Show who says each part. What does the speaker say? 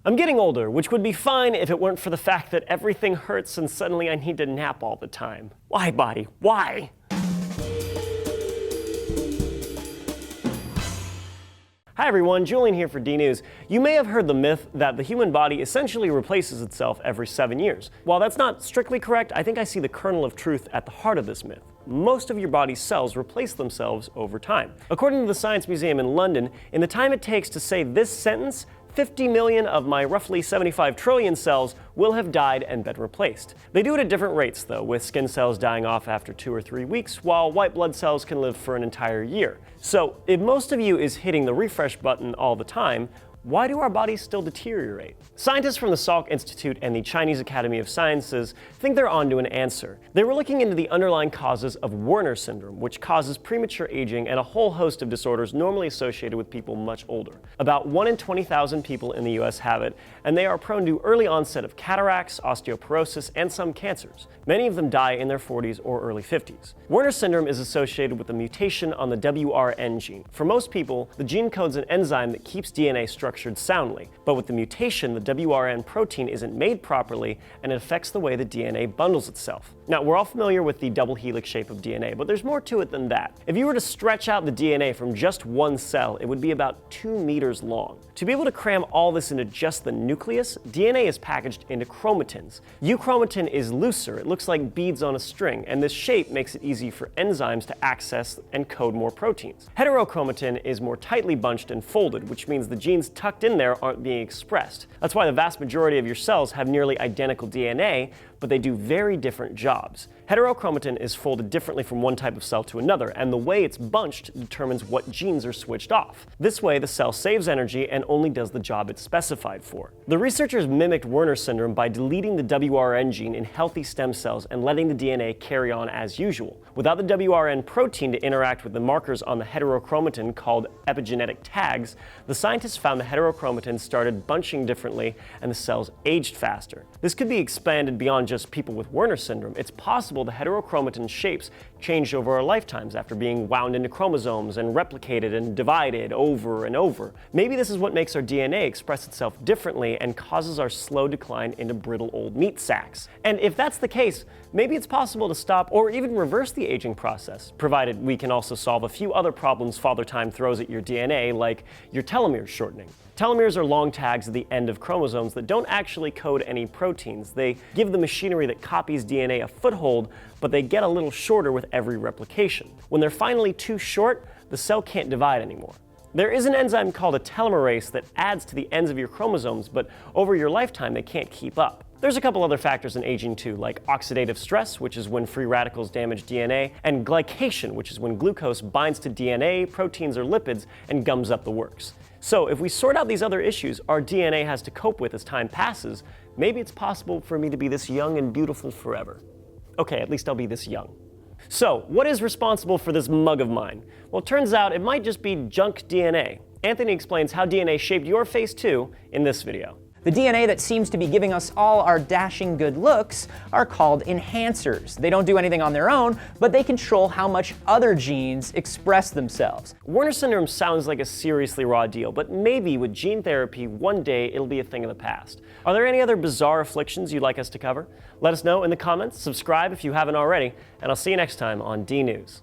Speaker 1: I'm getting older, which would be fine if it weren't for the fact that everything hurts and suddenly I need to nap all the time. Why, body? Why? Hi everyone, Julian here for D-News. You may have heard the myth that the human body essentially replaces itself every 7 years. While that's not strictly correct, I think I see the kernel of truth at the heart of this myth. Most of your body's cells replace themselves over time. According to the Science Museum in London, in the time it takes to say this sentence, 50 million of my roughly 75 trillion cells will have died and been replaced. They do it at different rates though, with skin cells dying off after 2 or 3 weeks, while white blood cells can live for an entire year. So if most of you is hitting the refresh button all the time, why do our bodies still deteriorate? Scientists from the Salk Institute and the Chinese Academy of Sciences think they're onto an answer. They were looking into the underlying causes of Werner syndrome, which causes premature aging and a whole host of disorders normally associated with people much older. About 1 in 20,000 people in the US have it, and they are prone to early onset of cataracts, osteoporosis, and some cancers. Many of them die in their 40s or early 50s. Werner syndrome is associated with a mutation on the WRN gene. For most people, the gene codes an enzyme that keeps DNA structured soundly, but with the mutation, the WRN protein isn't made properly and it affects the way the DNA bundles itself. Now, we're all familiar with the double helix shape of DNA, but there's more to it than that. If you were to stretch out the DNA from just one cell, it would be about 2 meters long. To be able to cram all this into just the nucleus, DNA is packaged into chromatins. Euchromatin is looser, it looks like beads on a string, and this shape makes it easy for enzymes to access and code more proteins. Heterochromatin is more tightly bunched and folded, which means the genes tucked in there aren't being expressed. That's why the vast majority of your cells have nearly identical DNA, but they do very different jobs. Heterochromatin is folded differently from one type of cell to another, and the way it's bunched determines what genes are switched off. This way, the cell saves energy and only does the job it's specified for. The researchers mimicked Werner syndrome by deleting the WRN gene in healthy stem cells and letting the DNA carry on as usual. Without the WRN protein to interact with the markers on the heterochromatin called epigenetic tags, the scientists found the heterochromatin started bunching differently and the cells aged faster. This could be expanded beyond just people with Werner syndrome. It's possible the heterochromatin shapes changed over our lifetimes after being wound into chromosomes and replicated and divided over and over. Maybe this is what makes our DNA express itself differently and causes our slow decline into brittle old meat sacks. And if that's the case, maybe it's possible to stop or even reverse the aging process, provided we can also solve a few other problems Father Time throws at your DNA, like your telomeres shortening. Telomeres are long tags at the end of chromosomes that don't actually code any proteins. They give the machinery that copies DNA a foothold, but they get a little shorter with every replication. When they're finally too short, the cell can't divide anymore. There is an enzyme called a telomerase that adds to the ends of your chromosomes, but over your lifetime they can't keep up. There's a couple other factors in aging too, like oxidative stress, which is when free radicals damage DNA, and glycation, which is when glucose binds to DNA, proteins, or lipids and gums up the works. So if we sort out these other issues our DNA has to cope with as time passes, maybe it's possible for me to be this young and beautiful forever. Okay, at least I'll be this young. So, what is responsible for this mug of mine? Well, it turns out it might just be junk DNA. Anthony explains how DNA shaped your face too in this video.
Speaker 2: The DNA that seems to be giving us all our dashing good looks are called enhancers. They don't do anything on their own, but they control how much other genes express themselves.
Speaker 1: Werner syndrome sounds like a seriously raw deal, but maybe with gene therapy, one day it'll be a thing of the past. Are there any other bizarre afflictions you'd like us to cover? Let us know in the comments, subscribe if you haven't already, and I'll see you next time on D-News.